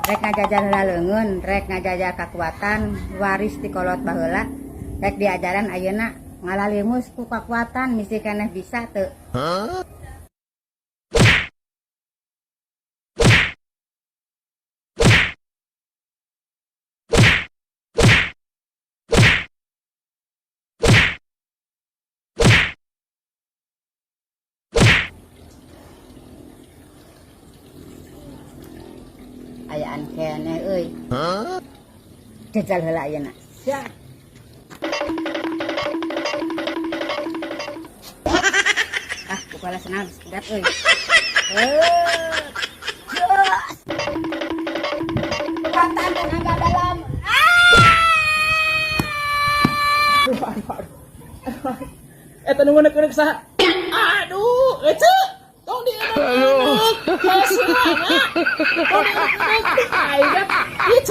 Rek ngajajar heula leungeun, rek ngajajar kakuatan, waris ti kolot baheula. Rek diajaran ayeuna ngalalimus ku kakuatan misi keneh bisa teu. Ayaan kene euy. Jajal heula ayeuna. Sia. Ah, kepala senang sekedap euy. Kekuatan tenaga dalam. Aduh. Eta nu meuneukeun saha? Aduh, ece. Tong di aduh. Kasih. Tong di aduh. Ieu